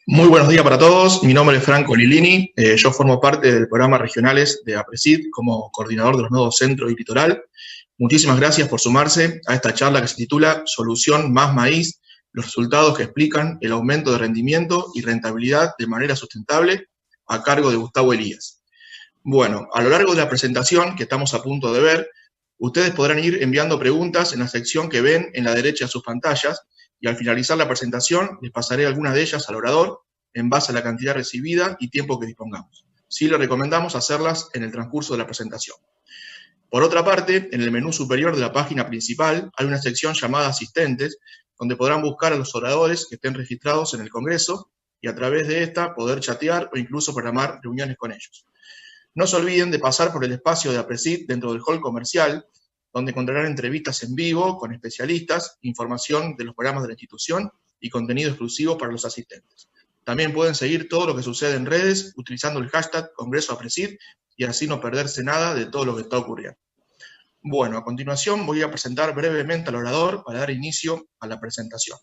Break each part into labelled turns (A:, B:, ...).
A: Muy buenos días para todos, mi nombre es Franco Lilini, yo formo parte del programa regionales de APRESID como coordinador de los nodos Centro y Litoral. Muchísimas gracias por sumarse a esta charla que se titula Solución más maíz, los resultados que explican el aumento de rendimiento y rentabilidad de manera sustentable, a cargo de Gustavo Elías. Bueno, a lo largo de la presentación que estamos a punto de ver, ustedes podrán ir enviando preguntas en la sección que ven en la derecha de sus pantallas, y al finalizar la presentación les pasaré algunas de ellas al orador en base a la cantidad recibida y tiempo que dispongamos. Sí les recomendamos hacerlas en el transcurso de la presentación. Por otra parte, en el menú superior de la página principal hay una sección llamada Asistentes, donde podrán buscar a los oradores que estén registrados en el Congreso y a través de esta poder chatear o incluso programar reuniones con ellos. No se olviden de pasar por el espacio de APRESID dentro del hall comercial, donde encontrarán entrevistas en vivo con especialistas, información de los programas de la institución y contenido exclusivo para los asistentes. También pueden seguir todo lo que sucede en redes utilizando el hashtag Congreso APRESID y así no perderse nada de todo lo que está ocurriendo. Bueno, a continuación voy a presentar brevemente al orador para dar inicio a la presentación.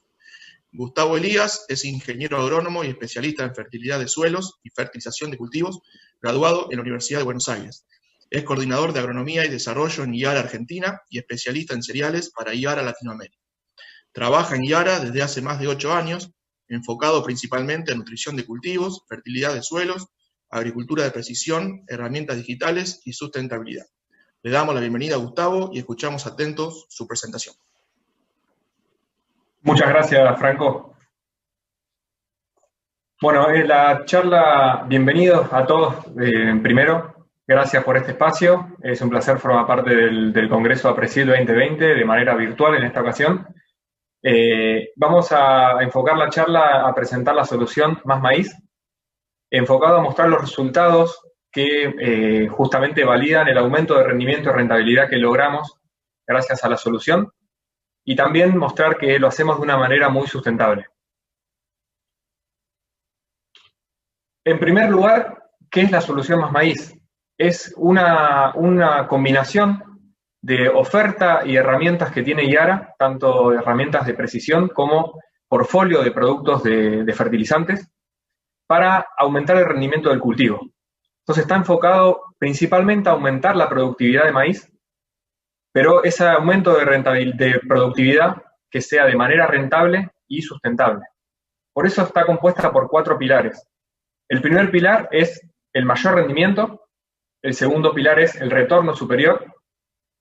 A: Gustavo Elías es ingeniero agrónomo y especialista en fertilidad de suelos y fertilización de cultivos, graduado en la Universidad de Buenos Aires. Es coordinador de agronomía y desarrollo en IARA Argentina y especialista en cereales para IARA Latinoamérica. Trabaja en IARA desde hace más de 8 años, enfocado principalmente en nutrición de cultivos, fertilidad de suelos, agricultura de precisión, herramientas digitales y sustentabilidad. Le damos la bienvenida a Gustavo y escuchamos atentos su presentación.
B: Muchas gracias, Franco. Bueno, la charla, bienvenidos a todos primero. Gracias por este espacio. Es un placer formar parte del Congreso APRESID 2020 de manera virtual en esta ocasión. Vamos a enfocar la charla a presentar la solución Más Maíz, enfocado a mostrar los resultados que justamente validan el aumento de rendimiento y rentabilidad que logramos gracias a la solución, y también mostrar que lo hacemos de una manera muy sustentable. En primer lugar, ¿qué es la solución Más Maíz? Es una combinación de oferta y herramientas que tiene IARA, tanto herramientas de precisión como portfolio de productos de fertilizantes, para aumentar el rendimiento del cultivo. Entonces está enfocado principalmente a aumentar la productividad de maíz, pero ese aumento de productividad que sea de manera rentable y sustentable. Por eso está compuesta por 4 pilares. El primer pilar es el mayor rendimiento, el segundo pilar es el retorno superior,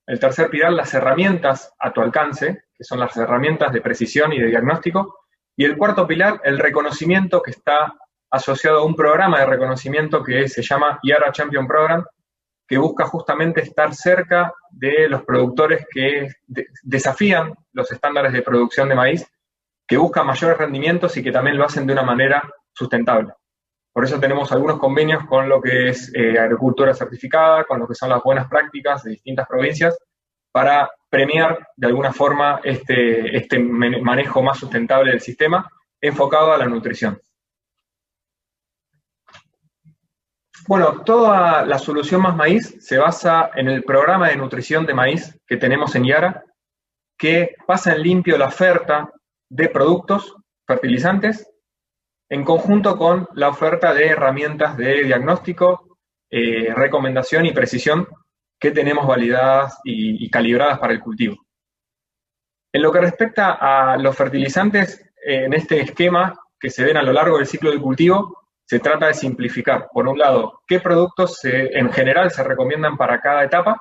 B: el tercer pilar las herramientas a tu alcance, que son las herramientas de precisión y de diagnóstico, y el cuarto pilar, el reconocimiento, que está asociado a un programa de reconocimiento que se llama IARA Champion Program, que busca justamente estar cerca de los productores que desafían los estándares de producción de maíz, que buscan mayores rendimientos y que también lo hacen de una manera sustentable. Por eso tenemos algunos convenios con lo que es agricultura certificada, con lo que son las buenas prácticas de distintas provincias, para premiar de alguna forma este manejo más sustentable del sistema, enfocado a la nutrición. Bueno, toda la solución Más Maíz se basa en el programa de nutrición de maíz que tenemos en IARA, que pasa en limpio la oferta de productos fertilizantes en conjunto con la oferta de herramientas de diagnóstico, recomendación y precisión que tenemos validadas y calibradas para el cultivo. En lo que respecta a los fertilizantes, en este esquema que se ven a lo largo del ciclo del cultivo, se trata de simplificar, por un lado, qué productos en general se recomiendan para cada etapa,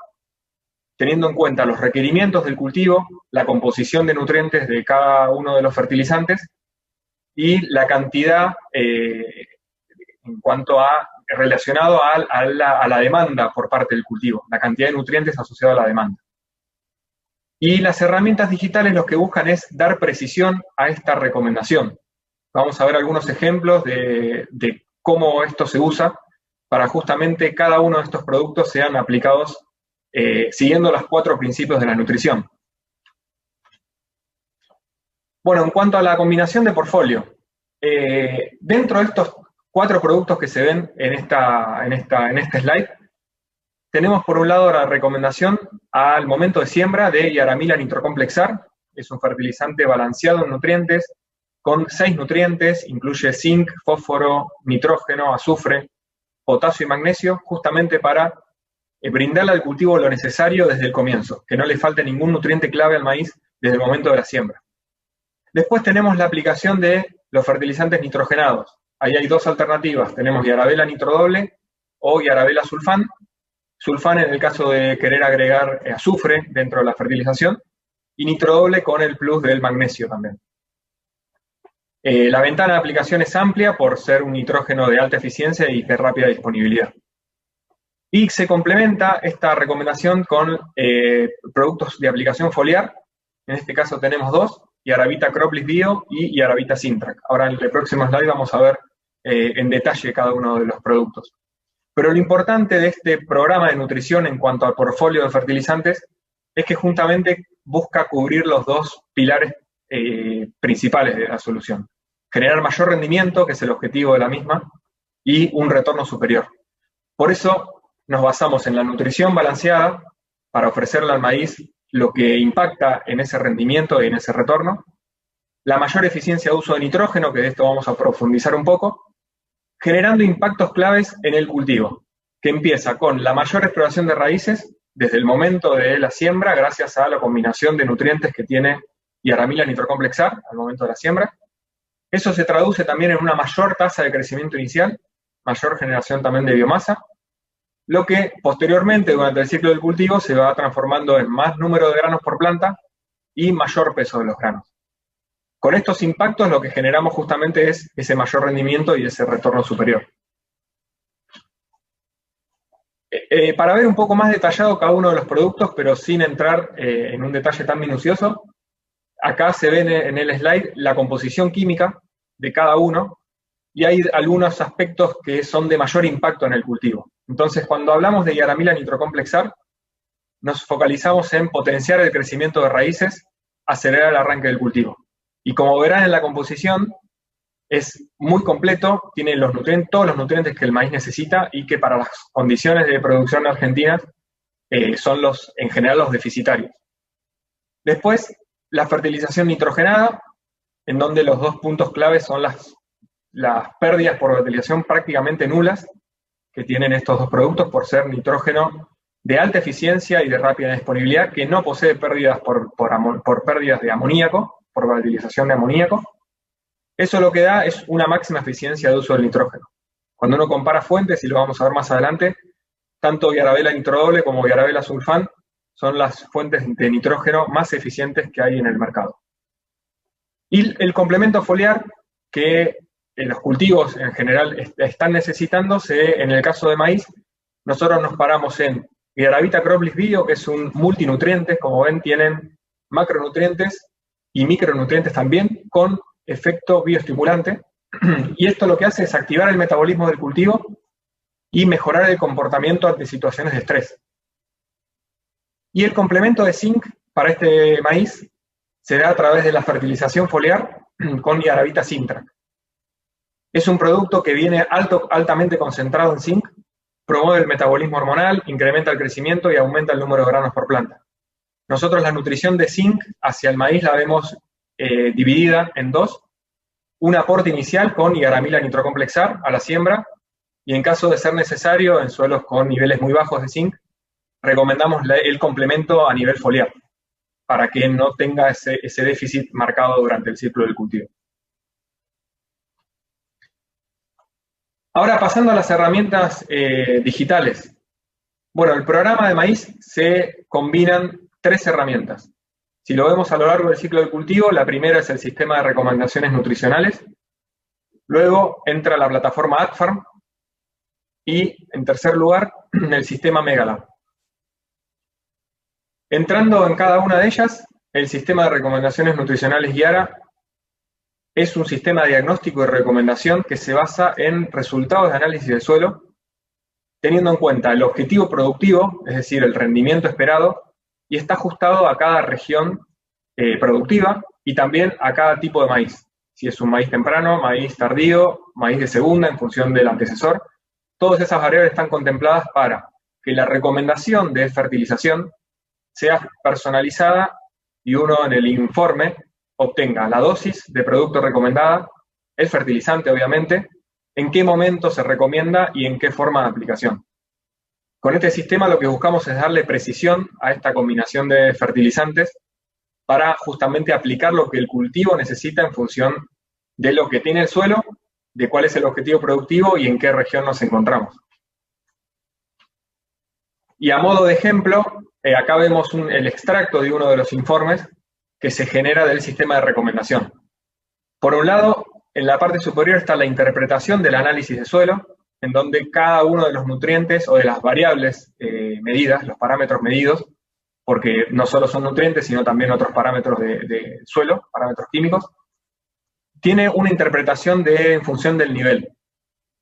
B: teniendo en cuenta los requerimientos del cultivo, la composición de nutrientes de cada uno de los fertilizantes y la cantidad en cuanto a relacionado a la demanda por parte del cultivo, la cantidad de nutrientes asociada a la demanda. Y las herramientas digitales lo que buscan es dar precisión a esta recomendación. Vamos a ver algunos ejemplos de cómo esto se usa para justamente cada uno de estos productos sean aplicados siguiendo los 4 principios de la nutrición. Bueno, en cuanto a la combinación de portfolio, dentro de estos 4 productos que se ven en este slide, tenemos por un lado la recomendación al momento de siembra de Yaramila Nitrocomplex-R. Es un fertilizante balanceado en nutrientes, con 6 nutrientes, incluye zinc, fósforo, nitrógeno, azufre, potasio y magnesio, justamente para brindarle al cultivo lo necesario desde el comienzo, que no le falte ningún nutriente clave al maíz desde el momento de la siembra. Después tenemos la aplicación de los fertilizantes nitrogenados. Ahí hay 2 alternativas, tenemos Yarabela nitrodoble o Yarabela sulfán. Sulfán en el caso de querer agregar azufre dentro de la fertilización, y nitrodoble con el plus del magnesio también. La ventana de aplicación es amplia por ser un nitrógeno de alta eficiencia y de rápida disponibilidad. Y se complementa esta recomendación con productos de aplicación foliar. En este caso tenemos 2, Yaravita Croplis Bio y Yaravita Sintrac. Ahora en el próximo slide vamos a ver en detalle cada uno de los productos. Pero lo importante de este programa de nutrición en cuanto al portfolio de fertilizantes es que justamente busca cubrir los 2 pilares principales de la solución. Generar mayor rendimiento, que es el objetivo de la misma, y un retorno superior. Por eso nos basamos en la nutrición balanceada para ofrecerle al maíz lo que impacta en ese rendimiento y en ese retorno, la mayor eficiencia de uso de nitrógeno, que de esto vamos a profundizar un poco, generando impactos claves en el cultivo, que empieza con la mayor exploración de raíces desde el momento de la siembra, gracias a la combinación de nutrientes que tiene Yaramila nitrocomplexar al momento de la siembra. Eso se traduce también en una mayor tasa de crecimiento inicial, mayor generación también de biomasa, lo que posteriormente durante el ciclo del cultivo se va transformando en más número de granos por planta y mayor peso de los granos. Con estos impactos lo que generamos justamente es ese mayor rendimiento y ese retorno superior. Para ver un poco más detallado cada uno de los productos, pero sin entrar en un detalle tan minucioso, acá se ve en el slide la composición química de cada uno y hay algunos aspectos que son de mayor impacto en el cultivo. Entonces, cuando hablamos de Yaramila nitrocomplexar, nos focalizamos en potenciar el crecimiento de raíces, acelerar el arranque del cultivo. Y como verán en la composición, es muy completo, tiene todos los nutrientes que el maíz necesita y que para las condiciones de producción argentinas son en general los deficitarios. Después, la fertilización nitrogenada, en donde los 2 puntos claves son las pérdidas por fertilización prácticamente nulas que tienen estos 2 productos por ser nitrógeno de alta eficiencia y de rápida disponibilidad, que no posee pérdidas por pérdidas de amoníaco, por volatilización de amoníaco. Eso lo que da es una máxima eficiencia de uso del nitrógeno. Cuando uno compara fuentes, y lo vamos a ver más adelante, tanto Yarabela nitrodoble como Yarabela sulfán son las fuentes de nitrógeno más eficientes que hay en el mercado. Y el complemento foliar que los cultivos en general están necesitándose, en el caso de maíz, nosotros nos paramos en Yaravita Croplis Bio, que es un multinutriente, como ven, tienen macronutrientes y micronutrientes también, con efecto bioestimulante, y esto lo que hace es activar el metabolismo del cultivo y mejorar el comportamiento ante situaciones de estrés. Y el complemento de zinc para este maíz se da a través de la fertilización foliar con Yaravita Sintrac. Es un producto que viene altamente concentrado en zinc, promueve el metabolismo hormonal, incrementa el crecimiento y aumenta el número de granos por planta. Nosotros la nutrición de zinc hacia el maíz la vemos dividida en 2, un aporte inicial con Yaramila nitrocomplexar a la siembra, y en caso de ser necesario, en suelos con niveles muy bajos de zinc, recomendamos el complemento a nivel foliar, para que no tenga ese déficit marcado durante el ciclo del cultivo. Ahora pasando a las herramientas digitales. Bueno, el programa de maíz se combinan 3 herramientas. Si lo vemos a lo largo del ciclo del cultivo, la primera es el sistema de recomendaciones nutricionales, luego entra la plataforma AgFarm y, en tercer lugar, el sistema Megalab. Entrando en cada una de ellas, el sistema de recomendaciones nutricionales Yara es un sistema de diagnóstico y recomendación que se basa en resultados de análisis del suelo, teniendo en cuenta el objetivo productivo, es decir, el rendimiento esperado, y está ajustado a cada región productiva y también a cada tipo de maíz. Si es un maíz temprano, maíz tardío, maíz de segunda en función del antecesor. Todas esas variables están contempladas para que la recomendación de fertilización sea personalizada y uno en el informe obtenga la dosis de producto recomendada, el fertilizante obviamente, en qué momento se recomienda y en qué forma de aplicación. Con este sistema lo que buscamos es darle precisión a esta combinación de fertilizantes para justamente aplicar lo que el cultivo necesita en función de lo que tiene el suelo, de cuál es el objetivo productivo y en qué región nos encontramos. Y a modo de ejemplo, acá vemos el extracto de uno de los informes que se genera del sistema de recomendación. Por un lado, en la parte superior está la interpretación del análisis de suelo, en donde cada uno de los nutrientes o de las variables medidas, los parámetros medidos, porque no solo son nutrientes, sino también otros parámetros de suelo, parámetros químicos, tiene una interpretación en función del nivel,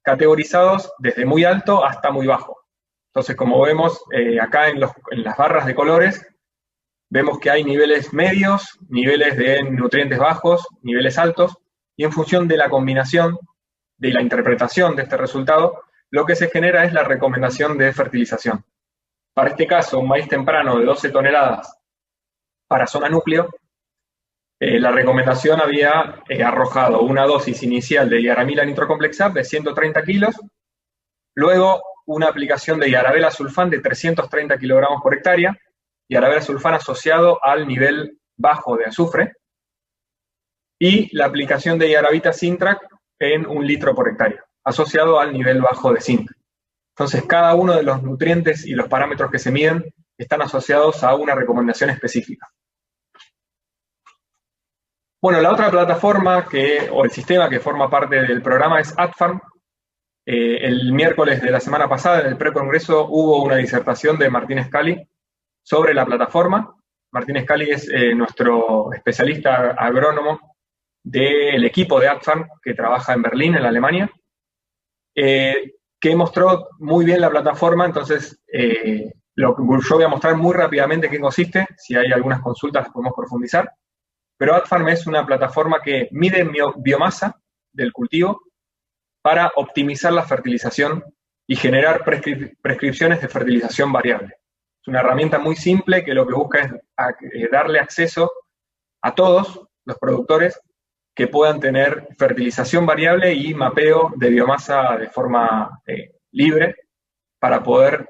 B: categorizados desde muy alto hasta muy bajo. Entonces, como vemos acá en las barras de colores, vemos que hay niveles medios, niveles de nutrientes bajos, niveles altos, y en función de la combinación, de la interpretación de este resultado, lo que se genera es la recomendación de fertilización. Para este caso, un maíz temprano de 12 toneladas para zona núcleo, la recomendación había arrojado una dosis inicial de Yaramila nitrocomplexat de 130 kilos, luego una aplicación de Yarabela sulfán de 330 kilogramos por hectárea, Yarabela sulfán asociado al nivel bajo de azufre, y la aplicación de Yaravita Sintrac en 1 litro por hectárea, asociado al nivel bajo de zinc. Entonces, cada uno de los nutrientes y los parámetros que se miden están asociados a una recomendación específica. Bueno, la otra plataforma o el sistema que forma parte del programa es AdFarm. El miércoles de la semana pasada, en el precongreso, hubo una disertación de Martín Scali sobre la plataforma. Martín Scali es nuestro especialista agrónomo del equipo de AdFarm que trabaja en Berlín, en Alemania, que mostró muy bien la plataforma. Entonces, yo voy a mostrar muy rápidamente qué consiste. Si hay algunas consultas las podemos profundizar. Pero AdFarm es una plataforma que mide biomasa del cultivo para optimizar la fertilización y generar prescripciones de fertilización variable. Es una herramienta muy simple que lo que busca es darle acceso a todos los productores que puedan tener fertilización variable y mapeo de biomasa de forma libre para poder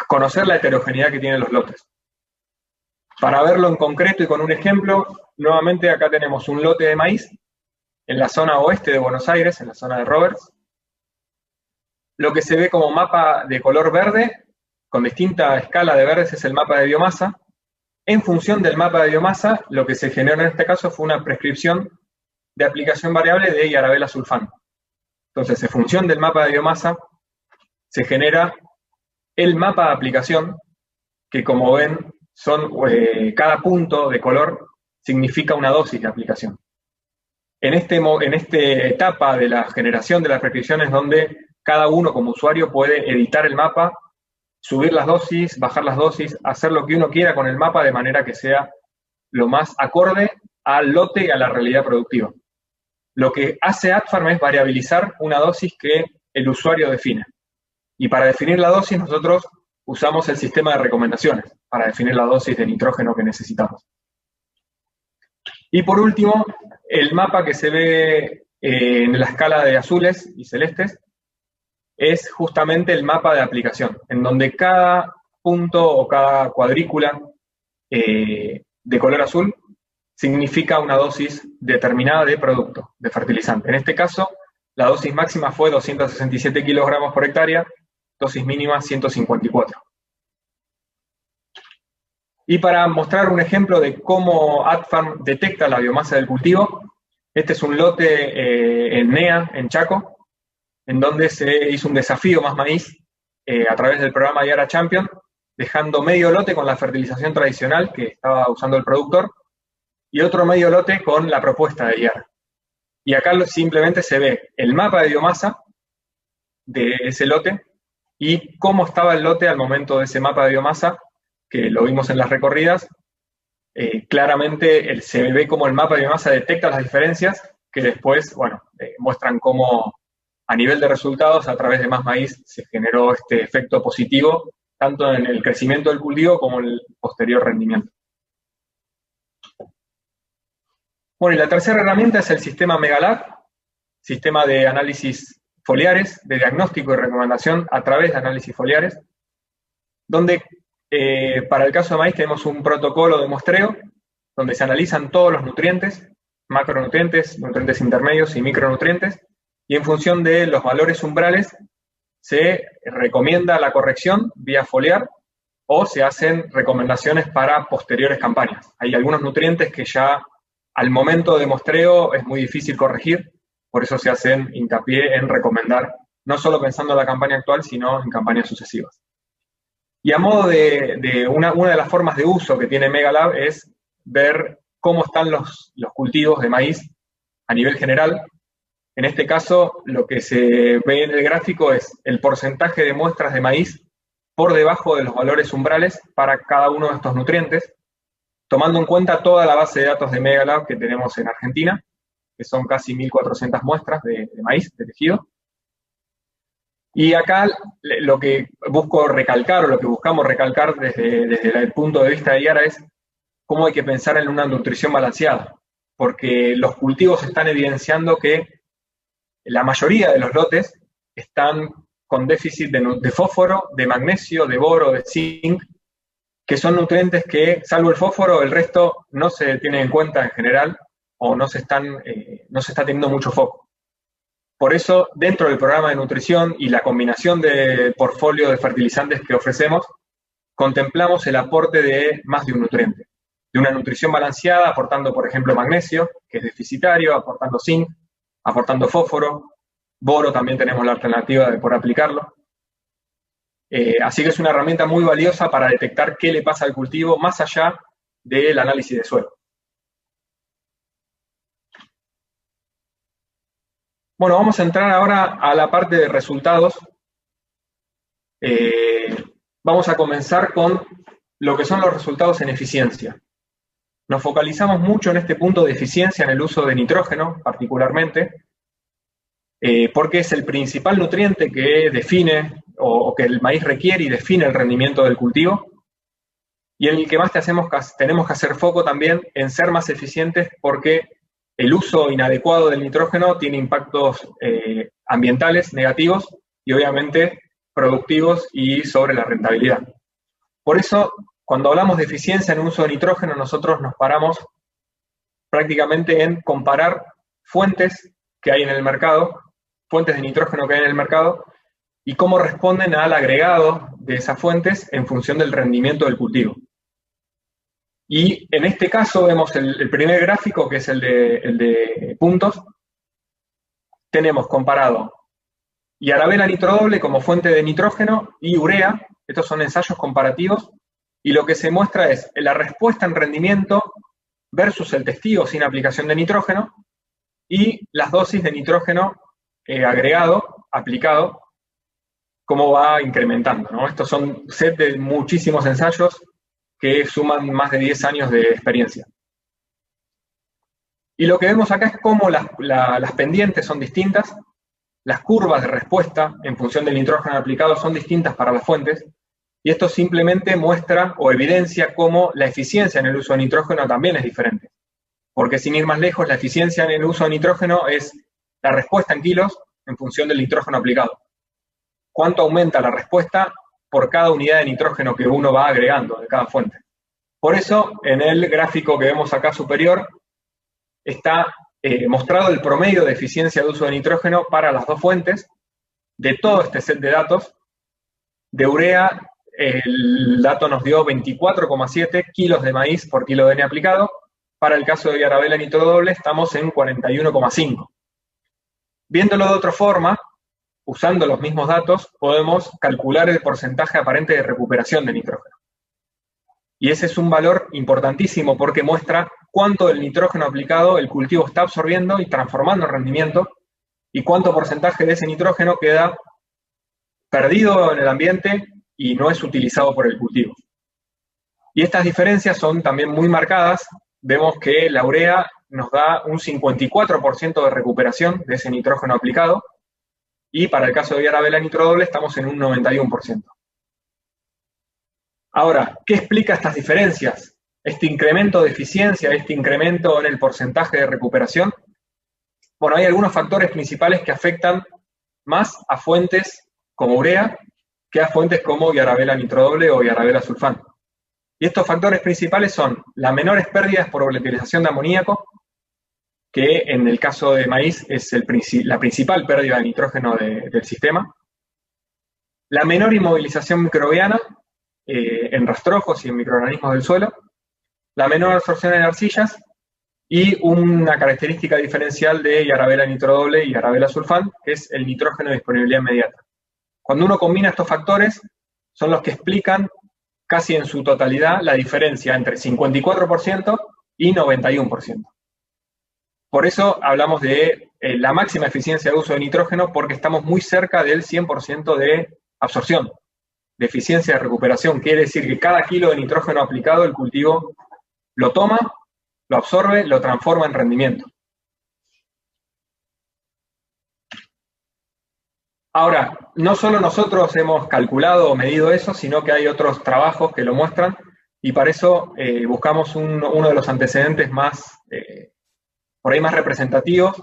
B: conocer la heterogeneidad que tienen los lotes. Para verlo en concreto y con un ejemplo, nuevamente acá tenemos un lote de maíz en la zona oeste de Buenos Aires, en la zona de Roberts. Lo que se ve como mapa de color verde, con distinta escala de verdes, es el mapa de biomasa. En función del mapa de biomasa, lo que se generó en este caso fue una prescripción de aplicación variable de Yarabela sulfán. Entonces, en función del mapa de biomasa, se genera el mapa de aplicación, que como ven, cada punto de color significa una dosis de aplicación. En esta etapa de la generación de las prescripciones, donde cada uno como usuario puede editar el mapa, subir las dosis, bajar las dosis, hacer lo que uno quiera con el mapa de manera que sea lo más acorde al lote y a la realidad productiva. Lo que hace AdFarm es variabilizar una dosis que el usuario define. Y para definir la dosis nosotros usamos el sistema de recomendaciones para definir la dosis de nitrógeno que necesitamos. Y por último, el mapa que se ve en la escala de azules y celestes es justamente el mapa de aplicación, en donde cada punto o cada cuadrícula de color azul significa una dosis determinada de producto, de fertilizante. En este caso, la dosis máxima fue 267 kilogramos por hectárea, dosis mínima 154. Y para mostrar un ejemplo de cómo AdFarm detecta la biomasa del cultivo, este es un lote en NEA, en Chaco, en donde se hizo un desafío más maíz a través del programa Yara Champion, dejando medio lote con la fertilización tradicional que estaba usando el productor y otro medio lote con la propuesta de Yara. Y acá simplemente se ve el mapa de biomasa de ese lote y cómo estaba el lote al momento de ese mapa de biomasa, que lo vimos en las recorridas. Claramente se ve cómo el mapa de biomasa detecta las diferencias, que después, muestran cómo a nivel de resultados, a través de más maíz, se generó este efecto positivo, tanto en el crecimiento del cultivo como en el posterior rendimiento. Bueno, y la tercera herramienta es el sistema Megalab, sistema de análisis foliares, de diagnóstico y recomendación a través de análisis foliares, donde para el caso de maíz tenemos un protocolo de muestreo, donde se analizan todos los nutrientes, macronutrientes, nutrientes intermedios y micronutrientes, y en función de los valores umbrales se recomienda la corrección vía foliar o se hacen recomendaciones para posteriores campañas. Hay algunos nutrientes que ya al momento de muestreo es muy difícil corregir, por eso se hacen hincapié en recomendar, no solo pensando en la campaña actual, sino en campañas sucesivas. Y a modo de una de las formas de uso que tiene Megalab es ver cómo están los cultivos de maíz a nivel general. En este caso, lo que se ve en el gráfico es el porcentaje de muestras de maíz por debajo de los valores umbrales para cada uno de estos nutrientes, tomando en cuenta toda la base de datos de Megalab que tenemos en Argentina, que son casi 1.400 muestras de maíz, de tejido. Y acá lo que busco recalcar, o lo que buscamos recalcar desde el punto de vista de IARA es cómo hay que pensar en una nutrición balanceada, porque los cultivos están evidenciando que la mayoría de los lotes están con déficit de fósforo, de magnesio, de boro, de zinc, que son nutrientes que, salvo el fósforo, el resto no se tiene en cuenta en general o no se está teniendo mucho foco. Por eso, dentro del programa de nutrición y la combinación de portfolio de fertilizantes que ofrecemos, contemplamos el aporte de más de un nutriente. De una nutrición balanceada, aportando, por ejemplo, magnesio, que es deficitario, aportando zinc, aportando fósforo, boro también tenemos la alternativa de poder aplicarlo. Así que es una herramienta muy valiosa para detectar qué le pasa al cultivo, más allá del análisis de suelo. Bueno, vamos a entrar ahora a la parte de resultados. Vamos a comenzar con lo que son los resultados en eficiencia. Nos focalizamos mucho en este punto de eficiencia en el uso de nitrógeno, particularmente, porque es el principal nutriente que define o que el maíz requiere y define el rendimiento del cultivo, y en el que más tenemos que hacer foco también en ser más eficientes, porque el uso inadecuado del nitrógeno tiene impactos ambientales negativos y obviamente productivos y sobre la rentabilidad. Por eso, cuando hablamos de eficiencia en el uso de nitrógeno, nosotros nos paramos prácticamente en comparar fuentes que hay en el mercado, fuentes de nitrógeno que hay en el mercado, y cómo responden al agregado de esas fuentes en función del rendimiento del cultivo. Y en este caso vemos el primer gráfico, que es el de puntos. Tenemos comparado Yarabela nitrodoble como fuente de nitrógeno y urea. Estos son ensayos comparativos. Y lo que se muestra es la respuesta en rendimiento versus el testigo sin aplicación de nitrógeno y las dosis de nitrógeno agregado, aplicado, cómo va incrementando, ¿no? Estos son set de muchísimos ensayos que suman más de 10 años de experiencia. Y lo que vemos acá es cómo las pendientes son distintas, las curvas de respuesta en función del nitrógeno aplicado son distintas para las fuentes, y esto simplemente muestra o evidencia cómo la eficiencia en el uso de nitrógeno también es diferente. Porque sin ir más lejos, la eficiencia en el uso de nitrógeno es la respuesta en kilos en función del nitrógeno aplicado. ¿Cuánto aumenta la respuesta por cada unidad de nitrógeno que uno va agregando de cada fuente? Por eso, en el gráfico que vemos acá superior, está mostrado el promedio de eficiencia de uso de nitrógeno para las dos fuentes de todo este set de datos. De urea, el dato nos dio 24,7 kilos de maíz por kilo de N aplicado. Para el caso de Yarabela nitrodoble estamos en 41,5. Viéndolo de otra forma, usando los mismos datos, podemos calcular el porcentaje aparente de recuperación de nitrógeno. Y ese es un valor importantísimo porque muestra cuánto del nitrógeno aplicado el cultivo está absorbiendo y transformando en rendimiento, y cuánto porcentaje de ese nitrógeno queda perdido en el ambiente y no es utilizado por el cultivo. Y estas diferencias son también muy marcadas. Vemos que la urea nos da un 54% de recuperación de ese nitrógeno aplicado, y para el caso de Yarabela nitrodoble estamos en un 91%. Ahora, ¿qué explica estas diferencias? este incremento de eficiencia, este incremento en el porcentaje de recuperación? Bueno, hay algunos factores principales que afectan más a fuentes como urea que a fuentes como Yarabela nitrodoble o Yarabela sulfán. Y estos factores principales son las menores pérdidas por volatilización de amoníaco, que en el caso de maíz es la principal pérdida de nitrógeno del sistema, la menor inmovilización microbiana en rastrojos y en microorganismos del suelo, la menor absorción en arcillas y una característica diferencial de Yarabela nitrodoble y Yarabela sulfán, que es el nitrógeno de disponibilidad inmediata. Cuando uno combina estos factores, son los que explican casi en su totalidad la diferencia entre 54% y 91%. Por eso hablamos de la máxima eficiencia de uso de nitrógeno, porque estamos muy cerca del 100% de absorción, de eficiencia de recuperación. Quiere decir que cada kilo de nitrógeno aplicado, el cultivo lo toma, lo absorbe, lo transforma en rendimiento. Ahora, no solo nosotros hemos calculado o medido eso, sino que hay otros trabajos que lo muestran, y para eso buscamos uno de los antecedentes más, por ahí más representativos,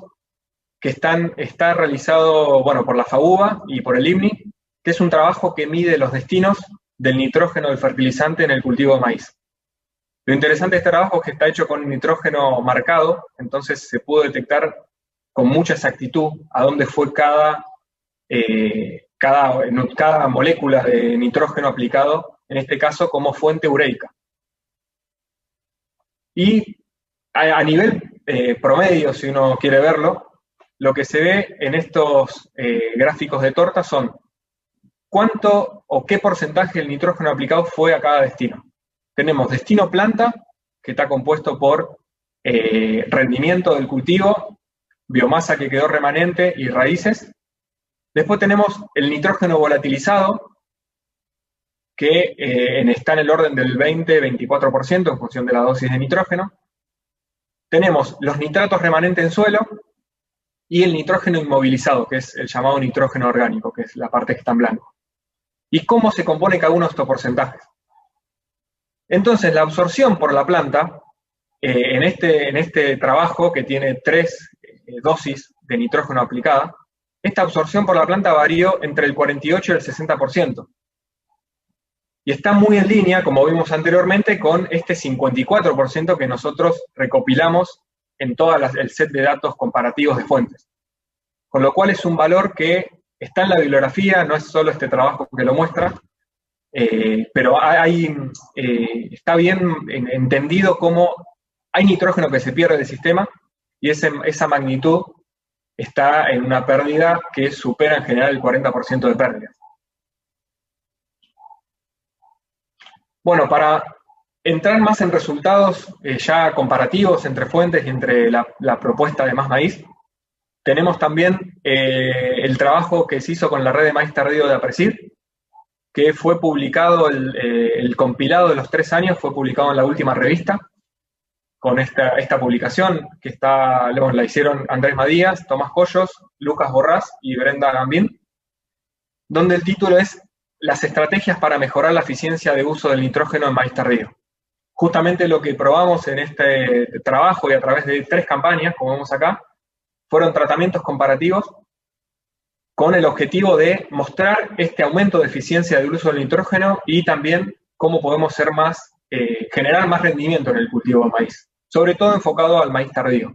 B: que está realizado, bueno, por la FAUBA y por el INMI, que es un trabajo que mide los destinos del nitrógeno del fertilizante en el cultivo de maíz. Lo interesante de este trabajo es que está hecho con nitrógeno marcado, entonces se pudo detectar con mucha exactitud a dónde fue cada molécula de nitrógeno aplicado, en este caso como fuente ureica. Y a nivel promedio, si uno quiere verlo, lo que se ve en estos gráficos de torta son cuánto o qué porcentaje del nitrógeno aplicado fue a cada destino. Tenemos destino planta, que está compuesto por rendimiento del cultivo, biomasa que quedó remanente y raíces. Después tenemos el nitrógeno volatilizado, que está en el orden del 20-24% en función de la dosis de nitrógeno. Tenemos los nitratos remanentes en suelo y el nitrógeno inmovilizado, que es el llamado nitrógeno orgánico, que es la parte que está en blanco. ¿Y cómo se compone cada uno de estos porcentajes? Entonces, la absorción por la planta, en este trabajo que tiene 3 dosis de nitrógeno aplicada, esta absorción por la planta varió entre el 48 y el 60%. Y está muy en línea, como vimos anteriormente, con este 54% que nosotros recopilamos en todo el set de datos comparativos de fuentes. Con lo cual es un valor que está en la bibliografía, no es solo este trabajo que lo muestra, pero está bien entendido cómo hay nitrógeno que se pierde del sistema y esa magnitud está en una pérdida que supera en general el 40% de pérdidas. Bueno, para entrar más en resultados ya comparativos entre fuentes y entre la propuesta de Más Maíz, tenemos también el trabajo que se hizo con la red de maíz tardío de APRESID, que fue publicado, el compilado de los 3 años fue publicado en la última revista, con esta publicación que la hicieron Andrés Madías, Tomás Collos, Lucas Borrás y Brenda Gambín, donde el título es Las estrategias para mejorar la eficiencia de uso del nitrógeno en maíz tardío. Justamente lo que probamos en este trabajo y a través de 3 campañas, como vemos acá, fueron tratamientos comparativos con el objetivo de mostrar este aumento de eficiencia del uso del nitrógeno y también cómo podemos generar más rendimiento en el cultivo de maíz, sobre todo enfocado al maíz tardío.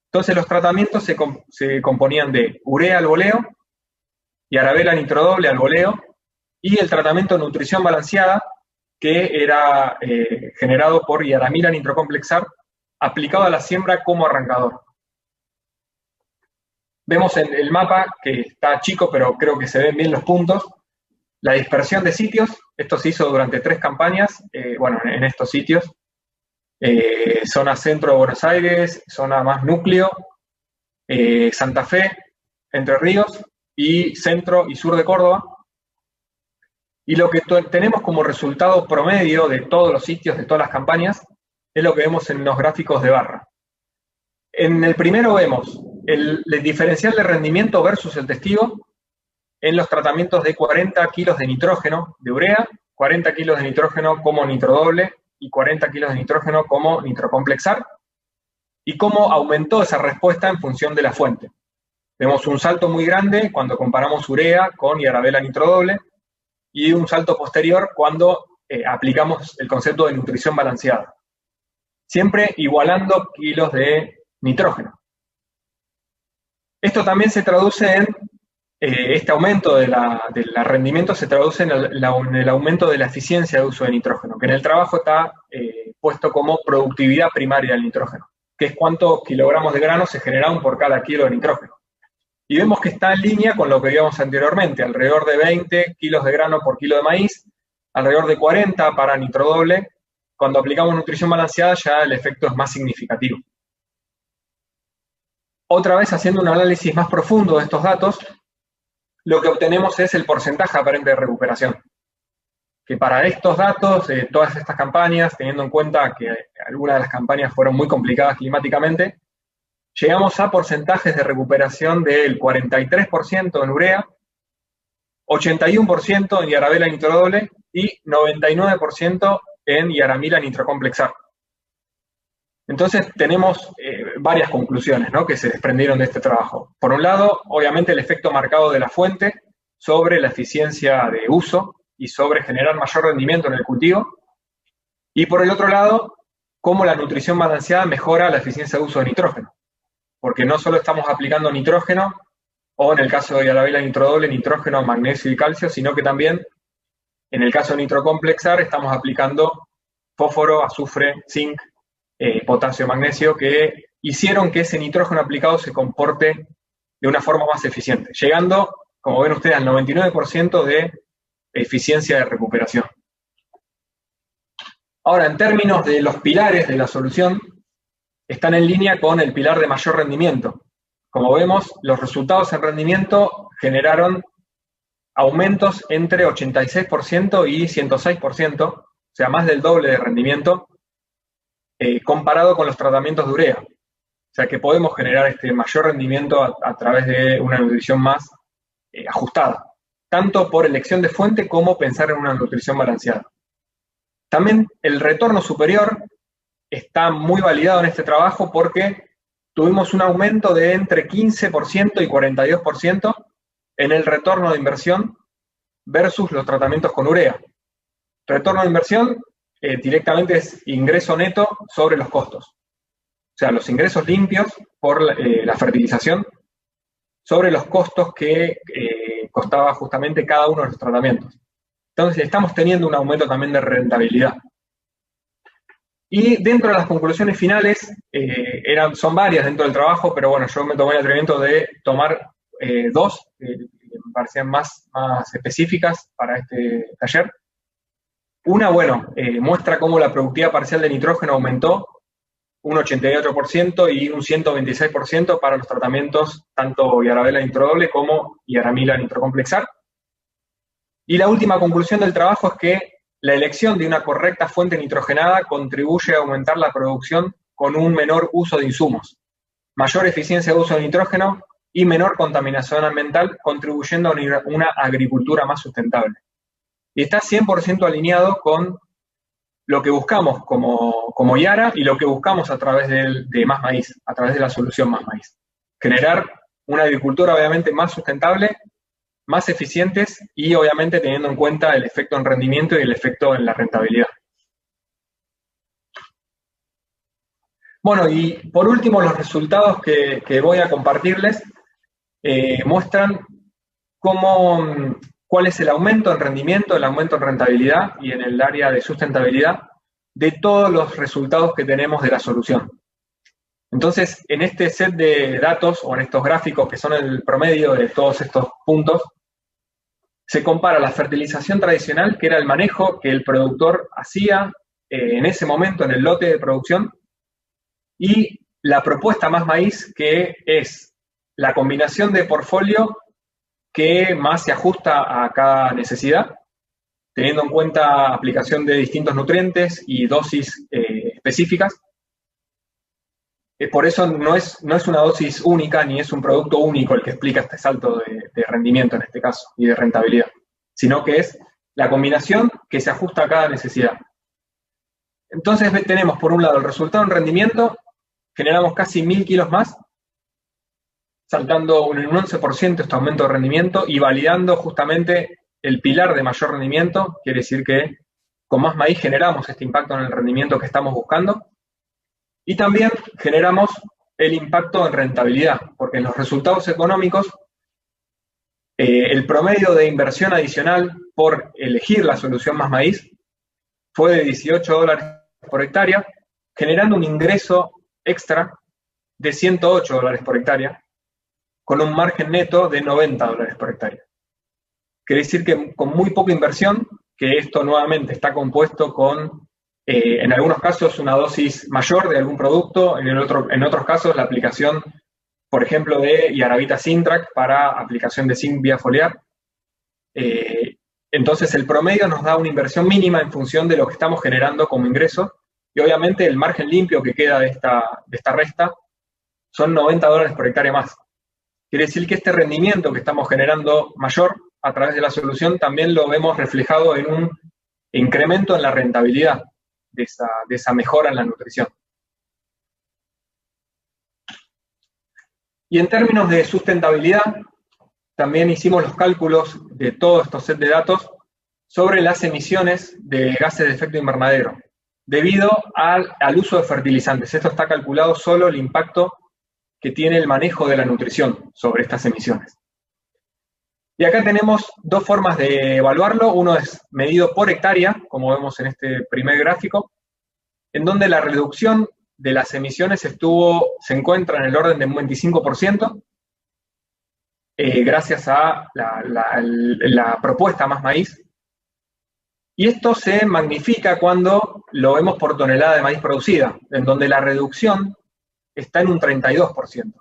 B: Entonces los tratamientos se componían de urea al boleo, Yarabela nitrodoble al boleo, y el tratamiento de nutrición balanceada, que era generado por Yaramila nitrocomplexar, aplicado a la siembra como arrancador. Vemos en el mapa, que está chico, pero creo que se ven bien los puntos, la dispersión de sitios. Esto se hizo durante 3 campañas, en estos sitios. Zona centro de Buenos Aires, zona más núcleo, Santa Fe, Entre Ríos, y centro y sur de Córdoba. Y lo que tenemos como resultado promedio de todos los sitios, de todas las campañas, es lo que vemos en los gráficos de barra. En el primero vemos el diferencial de rendimiento versus el testigo en los tratamientos de 40 kilos de nitrógeno de urea, 40 kilos de nitrógeno como nitrodoble y 40 kilos de nitrógeno como nitrocomplexar, y cómo aumentó esa respuesta en función de la fuente. Vemos un salto muy grande cuando comparamos urea con Yarabela nitrodoble, y un salto posterior cuando aplicamos el concepto de nutrición balanceada, siempre igualando kilos de nitrógeno. Esto también se traduce en, este aumento del rendimiento se traduce en el aumento de la eficiencia de uso de nitrógeno, que en el trabajo está puesto como productividad primaria del nitrógeno, que es cuántos kilogramos de grano se generaron por cada kilo de nitrógeno. Y vemos que está en línea con lo que vimos anteriormente, alrededor de 20 kilos de grano por kilo de maíz, alrededor de 40 para nitrodoble. Cuando aplicamos nutrición balanceada ya el efecto es más significativo. Otra vez, haciendo un análisis más profundo de estos datos, lo que obtenemos es el porcentaje aparente de recuperación. Que para estos datos, todas estas campañas, teniendo en cuenta que algunas de las campañas fueron muy complicadas climáticamente, llegamos a porcentajes de recuperación del 43% en urea, 81% en Yarabela nitrodoble y 99% en Yaramila nitrocomplexar. Entonces tenemos varias conclusiones, ¿no?, que se desprendieron de este trabajo. Por un lado, obviamente el efecto marcado de la fuente sobre la eficiencia de uso y sobre generar mayor rendimiento en el cultivo. Y por el otro lado, cómo la nutrición balanceada mejora la eficiencia de uso de nitrógeno. Porque no solo estamos aplicando nitrógeno, o en el caso de Yarabela nitrodoble, nitrógeno, magnesio y calcio, sino que también, en el caso de nitrocomplexar, estamos aplicando fósforo, azufre, zinc, potasio, magnesio, que hicieron que ese nitrógeno aplicado se comporte de una forma más eficiente, llegando, como ven ustedes, al 99% de eficiencia de recuperación. Ahora, en términos de los pilares de la solución, están en línea con el pilar de mayor rendimiento. Como vemos, los resultados en rendimiento generaron aumentos entre 86% y 106%, o sea, más del doble de rendimiento, comparado con los tratamientos de urea. O sea, que podemos generar este mayor rendimiento a través de una nutrición más ajustada, tanto por elección de fuente como pensar en una nutrición balanceada. También el retorno superior está muy validado en este trabajo porque tuvimos un aumento de entre 15% y 42% en el retorno de inversión versus los tratamientos con urea. Retorno de inversión directamente es ingreso neto sobre los costos. O sea, los ingresos limpios por la fertilización sobre los costos que costaba justamente cada uno de los tratamientos. Entonces, estamos teniendo un aumento también de rentabilidad. Y dentro de las conclusiones finales, son varias dentro del trabajo, pero bueno, yo me tomé el atrevimiento de tomar dos, que me parecían más específicas para este taller. Una, bueno, muestra cómo la productividad parcial de nitrógeno aumentó un 88% y un 126% para los tratamientos tanto Yarabela nitrodoble como Yaramila nitrocomplexar. Y la última conclusión del trabajo es que la elección de una correcta fuente nitrogenada contribuye a aumentar la producción con un menor uso de insumos, mayor eficiencia de uso de nitrógeno y menor contaminación ambiental, contribuyendo a una agricultura más sustentable. Y está 100% alineado con lo que buscamos como Yara y lo que buscamos a través de Más Maíz, a través de la solución Más Maíz. Generar una agricultura obviamente más sustentable, más eficientes y obviamente teniendo en cuenta el efecto en rendimiento y el efecto en la rentabilidad. Bueno, y por último los resultados que voy a compartirles muestran cuál es el aumento en rendimiento, el aumento en rentabilidad y en el área de sustentabilidad de todos los resultados que tenemos de la solución. Entonces, en este set de datos o en estos gráficos que son el promedio de todos estos puntos, se compara la fertilización tradicional, que era el manejo que el productor hacía en ese momento en el lote de producción, y la propuesta Más Maíz, que es la combinación de portfolio que más se ajusta a cada necesidad, teniendo en cuenta aplicación de distintos nutrientes y dosis específicas. Por eso no es una dosis única ni es un producto único el que explica este salto de rendimiento en este caso y de rentabilidad, sino que es la combinación que se ajusta a cada necesidad. Entonces tenemos por un lado el resultado en rendimiento, generamos casi 1000 kilos más, saltando en un 11% este aumento de rendimiento y validando justamente el pilar de mayor rendimiento, quiere decir que con más maíz generamos este impacto en el rendimiento que estamos buscando, y también generamos el impacto en rentabilidad, porque en los resultados económicos, el promedio de inversión adicional por elegir la solución más maíz fue de $18 por hectárea, generando un ingreso extra de $108 por hectárea, con un margen neto de $90 por hectárea. Quiere decir que con muy poca inversión, que esto nuevamente está compuesto con, en algunos casos, una dosis mayor de algún producto, en otros casos la aplicación, por ejemplo, de Yaravita Sintrac para aplicación de zinc vía foliar. Entonces el promedio nos da una inversión mínima en función de lo que estamos generando como ingreso, y obviamente el margen limpio que queda de esta resta son $90 por hectárea más. Quiere decir que este rendimiento que estamos generando mayor a través de la solución también lo vemos reflejado en un incremento en la rentabilidad de esa mejora en la nutrición. Y en términos de sustentabilidad, también hicimos los cálculos de todos estos set de datos sobre las emisiones de gases de efecto invernadero, debido al uso de fertilizantes. Esto está calculado solo el impacto que tiene el manejo de la nutrición sobre estas emisiones. Y acá tenemos dos formas de evaluarlo. Uno es medido por hectárea, como vemos en este primer gráfico, en donde la reducción de las emisiones se encuentra en el orden de un 25%, gracias a la propuesta Más Maíz. Y esto se magnifica cuando lo vemos por tonelada de maíz producida, en donde la reducción está en un 32%.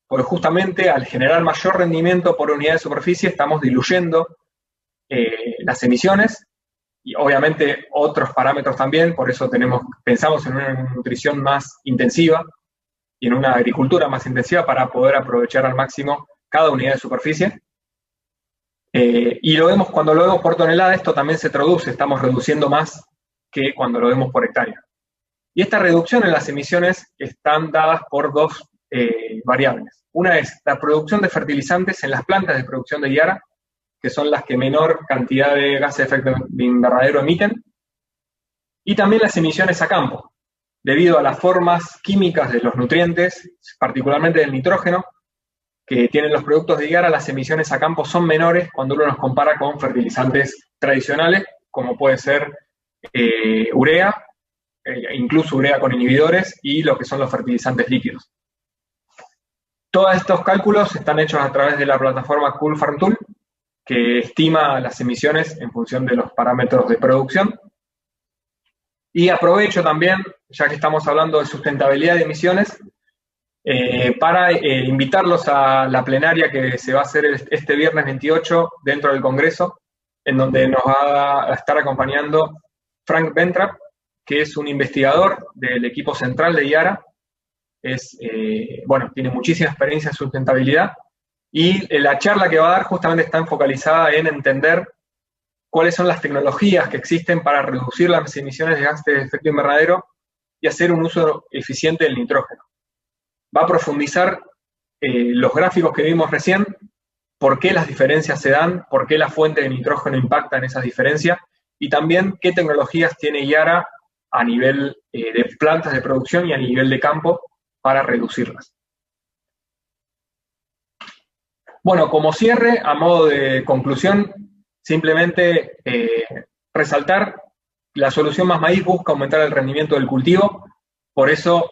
B: Porque justamente al generar mayor rendimiento por unidad de superficie estamos diluyendo las emisiones y obviamente otros parámetros también, por eso pensamos en una nutrición más intensiva y en una agricultura más intensiva para poder aprovechar al máximo cada unidad de superficie. Y cuando lo vemos por tonelada, esto también se traduce, estamos reduciendo más que cuando lo vemos por hectárea. Y esta reducción en las emisiones están dadas por dos variables. Una es la producción de fertilizantes en las plantas de producción de Yara, que son las que menor cantidad de gases de efecto invernadero emiten, y también las emisiones a campo, debido a las formas químicas de los nutrientes, particularmente del nitrógeno, que tienen los productos de Yara. Las emisiones a campo son menores cuando uno los compara con fertilizantes tradicionales, como puede ser urea, incluso urea con inhibidores, y lo que son los fertilizantes líquidos. Todos estos cálculos están hechos a través de la plataforma Cool Farm Tool, que estima las emisiones en función de los parámetros de producción. Y aprovecho también, ya que estamos hablando de sustentabilidad de emisiones, para invitarlos a la plenaria que se va a hacer este viernes 28 dentro del Congreso, en donde nos va a estar acompañando Frank Ventrap, que es un investigador del equipo central de Yara. Tiene muchísima experiencia en sustentabilidad, y la charla que va a dar justamente está focalizada en entender cuáles son las tecnologías que existen para reducir las emisiones de gases de efecto invernadero y hacer un uso eficiente del nitrógeno. Va a profundizar los gráficos que vimos recién, por qué las diferencias se dan, por qué la fuente de nitrógeno impacta en esas diferencias, y también qué tecnologías tiene Yara a nivel de plantas de producción y a nivel de campo para reducirlas. Bueno, como cierre, a modo de conclusión, simplemente resaltar, la solución Más Maíz busca aumentar el rendimiento del cultivo, por eso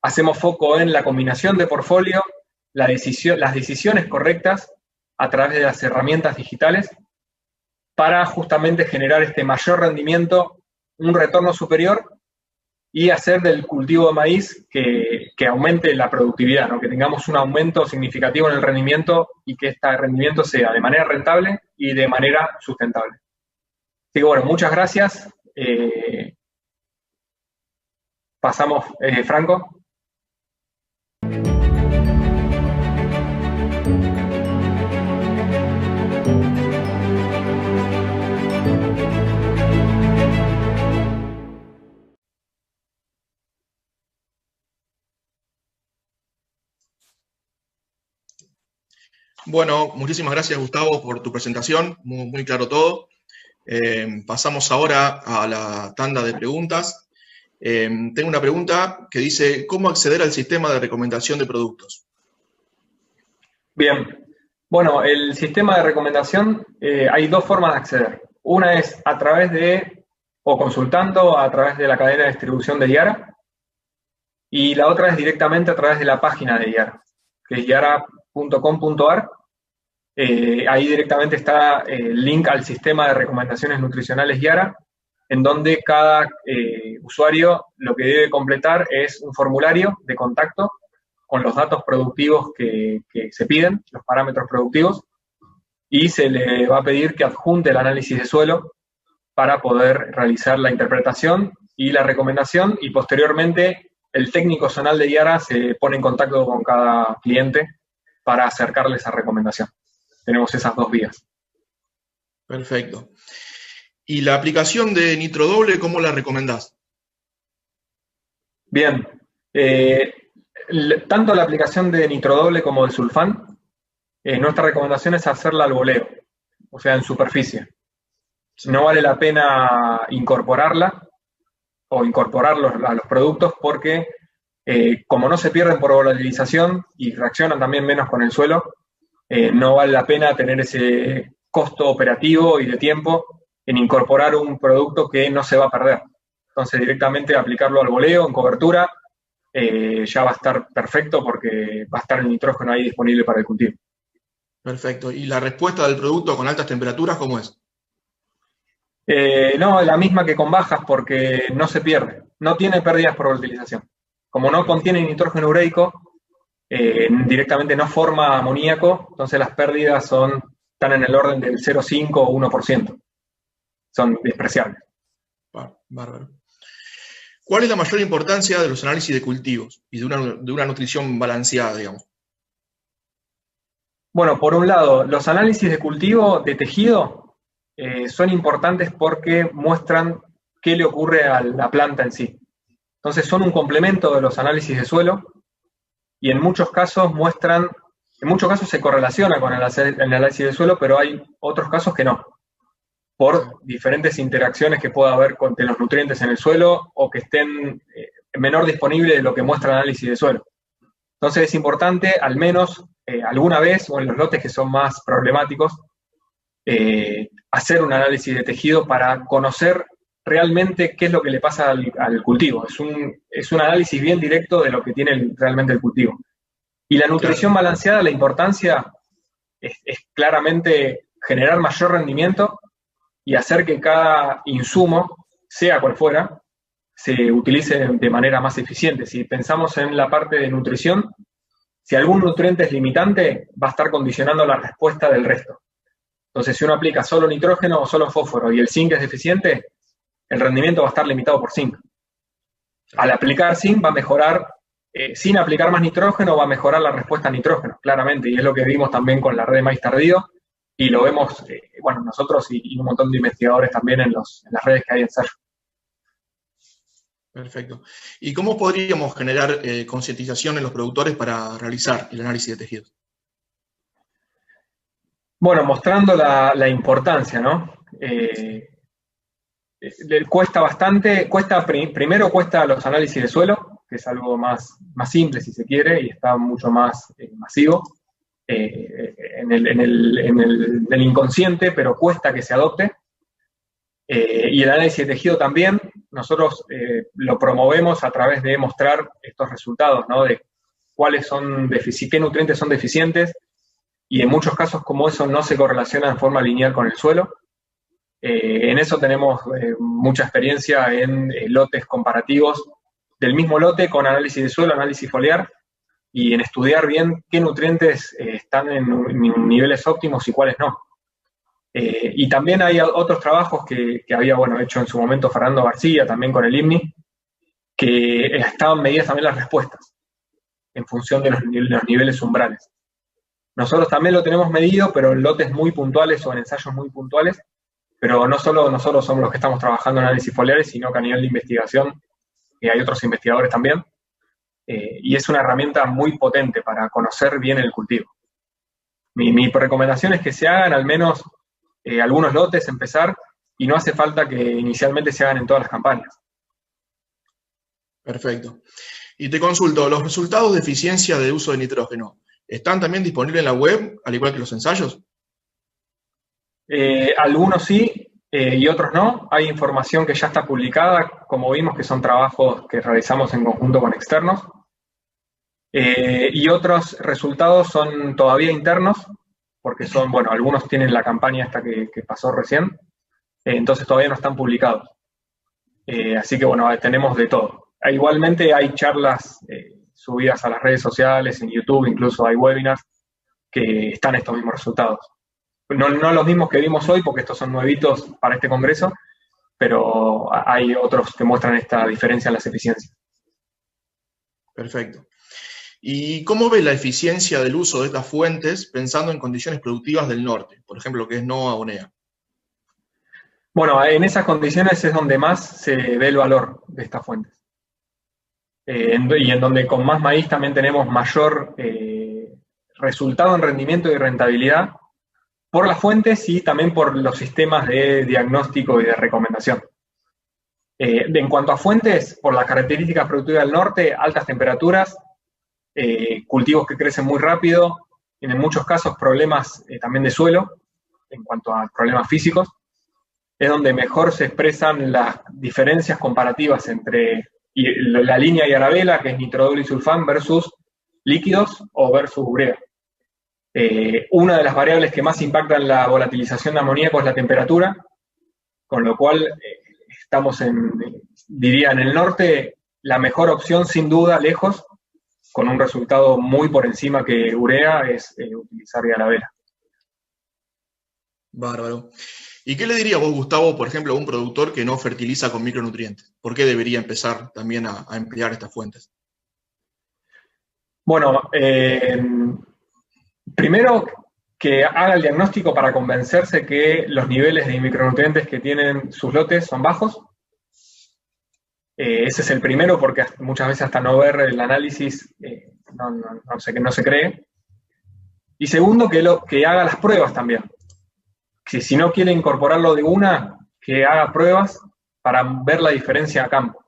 B: hacemos foco en la combinación de portfolio, las decisiones correctas a través de las herramientas digitales, para justamente generar este mayor rendimiento, un retorno superior, y hacer del cultivo de maíz que aumente la productividad, ¿no? Que tengamos un aumento significativo en el rendimiento y que este rendimiento sea de manera rentable y de manera sustentable. Así que bueno, muchas gracias. Pasamos, Franco.
A: Bueno, muchísimas gracias, Gustavo, por tu presentación, muy claro todo. Pasamos ahora a la tanda de preguntas. Tengo una pregunta que dice, ¿cómo acceder al sistema de recomendación de productos?
B: Bien, bueno, el sistema de recomendación, hay dos formas de acceder. Una es a través de, o consultando a través de la cadena de distribución de Yara, y la otra es directamente a través de la página de Yara, que es yara.com.ar. Ahí directamente está el link al sistema de recomendaciones nutricionales Yara, en donde cada usuario lo que debe completar es un formulario de contacto con los datos productivos que se piden, los parámetros productivos, y se le va a pedir que adjunte el análisis de suelo para poder realizar la interpretación y la recomendación, y posteriormente el técnico zonal de Yara se pone en contacto con cada cliente para acercarle esa recomendación. Tenemos esas dos vías.
A: Perfecto. ¿Y la aplicación de Nitrodoble, cómo la recomendás?
B: Bien. Tanto la aplicación de Nitrodoble como de Sulfán, nuestra recomendación es hacerla al voleo, o sea, en superficie. No vale la pena incorporarla o incorporarlos a los productos porque como no se pierden por volatilización y reaccionan también menos con el suelo, no vale la pena tener ese costo operativo y de tiempo en incorporar un producto que no se va a perder. Entonces, directamente aplicarlo al voleo, en cobertura, ya va a estar perfecto porque va a estar el nitrógeno ahí disponible para el cultivo.
A: Perfecto. ¿Y la respuesta del producto con altas temperaturas, cómo es?
B: No, la misma que con bajas porque no se pierde. No tiene pérdidas por volatilización. Como no contiene nitrógeno ureico, directamente no forma amoníaco, entonces las pérdidas están en el orden del 0,5 o 1%. Son despreciables.
A: Bárbaro. ¿Cuál es la mayor importancia de los análisis de cultivos y de una nutrición balanceada, digamos?
B: Bueno, por un lado, los análisis de cultivo de tejido son importantes porque muestran qué le ocurre a la planta en sí. Entonces son un complemento de los análisis de suelo y en muchos casos se correlaciona con el análisis de suelo, pero hay otros casos que no, por diferentes interacciones que pueda haber de los nutrientes en el suelo o que estén menor disponibles de lo que muestra el análisis de suelo. Entonces es importante, al menos alguna vez, o en los lotes que son más problemáticos, hacer un análisis de tejido para conocer realmente qué es lo que le pasa al cultivo. Es un análisis bien directo de lo que tiene realmente el cultivo. Y la nutrición balanceada, la importancia es claramente generar mayor rendimiento y hacer que cada insumo, sea cual fuera, se utilice de manera más eficiente. Si pensamos en la parte de nutrición, si algún nutriente es limitante, va a estar condicionando la respuesta del resto. Entonces, si uno aplica solo nitrógeno o solo fósforo y el zinc es deficiente, el rendimiento va a estar limitado por zinc. Al aplicar zinc va a mejorar, sin aplicar más nitrógeno, va a mejorar la respuesta a nitrógeno, claramente, y es lo que vimos también con la red de maíz tardío, y lo vemos, nosotros y un montón de investigadores también en las redes que hay en ensayo.
A: Perfecto. ¿Y cómo podríamos generar concientización en los productores para realizar el análisis de tejidos?
B: Bueno, mostrando la importancia, ¿no? Cuesta bastante, primero cuesta los análisis de suelo, que es algo más simple si se quiere, y está mucho más masivo en el inconsciente, pero cuesta que se adopte. Y el análisis de tejido también, nosotros lo promovemos a través de mostrar estos resultados, ¿no? De qué nutrientes son deficientes, y en muchos casos como eso no se correlaciona en forma lineal con el suelo. En eso tenemos mucha experiencia en lotes comparativos del mismo lote con análisis de suelo, análisis foliar, y en estudiar bien qué nutrientes están en niveles óptimos y cuáles no. Y también hay otros trabajos que había hecho en su momento Fernando García, también con el IMNI, que estaban medidas también las respuestas en función de los niveles umbrales. Nosotros también lo tenemos medido, pero en lotes muy puntuales o en ensayos muy puntuales, pero no solo nosotros somos los que estamos trabajando en análisis foliares, sino que a nivel de investigación hay otros investigadores también, y es una herramienta muy potente para conocer bien el cultivo. Mi recomendación es que se hagan al menos algunos lotes, empezar, y no hace falta que inicialmente se hagan en todas las campañas.
A: Perfecto. Y te consulto, ¿los resultados de eficiencia de uso de nitrógeno están también disponibles en la web, al igual que los ensayos?
B: Algunos sí y otros no. Hay información que ya está publicada, como vimos que son trabajos que realizamos en conjunto con externos. Y otros resultados son todavía internos, porque son, bueno, algunos tienen la campaña esta que pasó recién, entonces todavía no están publicados. Así que, bueno, tenemos de todo. Igualmente hay charlas subidas a las redes sociales, en YouTube, incluso hay webinars que están estos mismos resultados. No los mismos que vimos hoy, porque estos son nuevitos para este congreso, pero hay otros que muestran esta diferencia en las eficiencias.
A: Perfecto. ¿Y cómo ves la eficiencia del uso de estas fuentes pensando en condiciones productivas del norte? Por ejemplo, que es NOA o NEA.
B: Bueno, en esas condiciones es donde más se ve el valor de estas fuentes. Y en donde con más maíz también tenemos mayor resultado en rendimiento y rentabilidad por las fuentes y también por los sistemas de diagnóstico y de recomendación. En cuanto a fuentes, por las características productivas del norte, altas temperaturas, cultivos que crecen muy rápido, en muchos casos problemas también de suelo, en cuanto a problemas físicos, es donde mejor se expresan las diferencias comparativas entre la línea Yarabela, que es nitrodol y sulfán, versus líquidos o versus urea. Una de las variables que más impactan la volatilización de amoníaco es la temperatura, con lo cual estamos diría en el norte, la mejor opción sin duda, lejos, con un resultado muy por encima que urea, es utilizar Yarabela.
A: Bárbaro. ¿Y qué le diría vos, Gustavo, por ejemplo, a un productor que no fertiliza con micronutrientes? ¿Por qué debería empezar también a emplear estas fuentes?
B: Bueno, primero que haga el diagnóstico para convencerse que los niveles de micronutrientes que tienen sus lotes son bajos. Ese es el primero, porque muchas veces hasta no ver el análisis no se cree. Y segundo, que haga las pruebas también. Si no quiere incorporarlo de una, que haga pruebas para ver la diferencia a campo.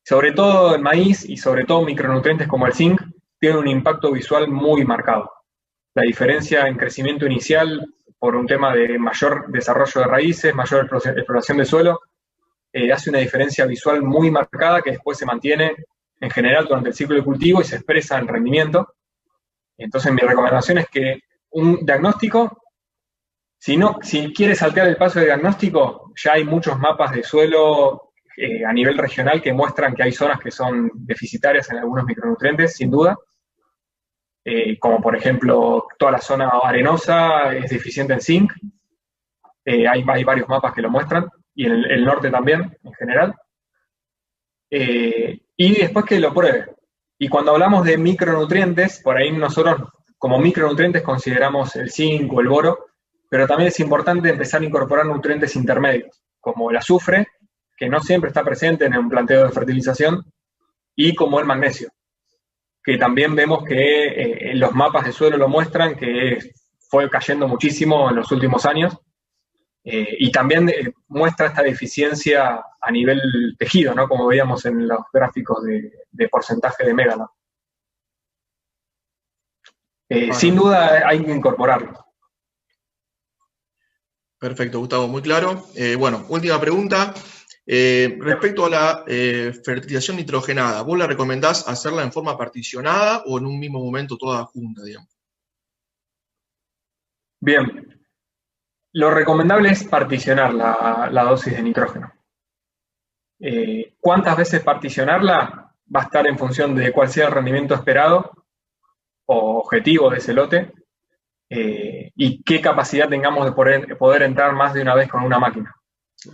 B: Sobre todo el maíz y sobre todo micronutrientes como el zinc tienen un impacto visual muy marcado. La diferencia en crecimiento inicial por un tema de mayor desarrollo de raíces, mayor exploración del suelo, hace una diferencia visual muy marcada que después se mantiene en general durante el ciclo de cultivo y se expresa en rendimiento. Entonces mi recomendación es que un diagnóstico, si quiere saltear el paso de diagnóstico, ya hay muchos mapas de suelo a nivel regional que muestran que hay zonas que son deficitarias en algunos micronutrientes, sin duda. Como por ejemplo, toda la zona arenosa es deficiente en zinc. Hay varios mapas que lo muestran, y en el norte también, en general. Y después que lo pruebe. Y cuando hablamos de micronutrientes, por ahí nosotros como micronutrientes consideramos el zinc o el boro, pero también es importante empezar a incorporar nutrientes intermedios, como el azufre, que no siempre está presente en un planteo de fertilización, y como el magnesio, que también vemos que los mapas de suelo lo muestran, que fue cayendo muchísimo en los últimos años, y también muestra esta deficiencia a nivel tejido, ¿no? Como veíamos en los gráficos de porcentaje de mégalo. Sin duda hay que incorporarlo.
A: Perfecto, Gustavo, muy claro. Bueno, última pregunta. Respecto a la fertilización nitrogenada, ¿vos la recomendás hacerla en forma particionada o en un mismo momento toda junta, digamos?
B: Bien. Lo recomendable es particionar la dosis de nitrógeno. ¿Cuántas veces particionarla? Va a estar en función de cuál sea el rendimiento esperado o objetivo de ese lote y qué capacidad tengamos de poder entrar más de una vez con una máquina.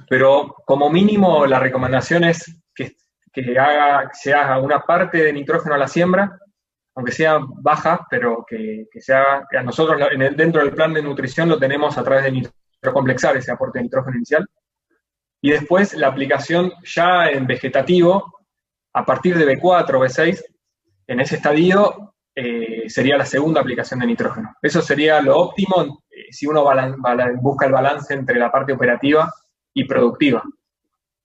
B: Pero como mínimo la recomendación es que se haga una parte de nitrógeno a la siembra, aunque sea baja, pero que se haga, que a nosotros dentro del plan de nutrición lo tenemos a través de nitrocomplexar, ese aporte de nitrógeno inicial, y después la aplicación ya en vegetativo, a partir de B4 o B6, en ese estadio sería la segunda aplicación de nitrógeno. Eso sería lo óptimo si uno busca el balance entre la parte operativa y productiva.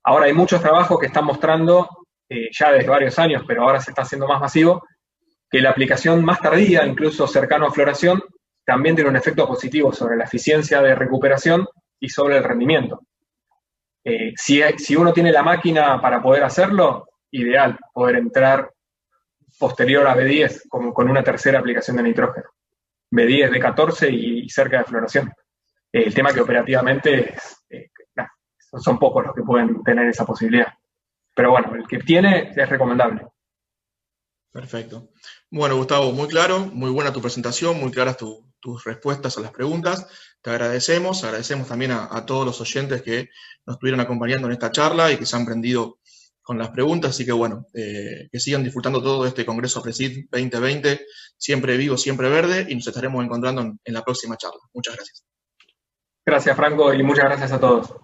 B: Ahora hay muchos trabajos que están mostrando, ya desde varios años, pero ahora se está haciendo más masivo, que la aplicación más tardía, incluso cercano a floración, también tiene un efecto positivo sobre la eficiencia de recuperación y sobre el rendimiento. Si uno tiene la máquina para poder hacerlo, ideal, poder entrar posterior a B10 con una tercera aplicación de nitrógeno. B10, B14 y cerca de floración. El tema que operativamente son pocos los que pueden tener esa posibilidad. Pero bueno, el que tiene es recomendable.
A: Perfecto. Bueno, Gustavo, muy claro, muy buena tu presentación, muy claras tus respuestas a las preguntas. Te agradecemos también a todos los oyentes que nos estuvieron acompañando en esta charla y que se han prendido con las preguntas, así que bueno, que sigan disfrutando todo este Congreso APRESID 2020, siempre vivo, siempre verde, y nos estaremos encontrando en la próxima charla. Muchas gracias.
B: Gracias, Franco, y muchas gracias a todos.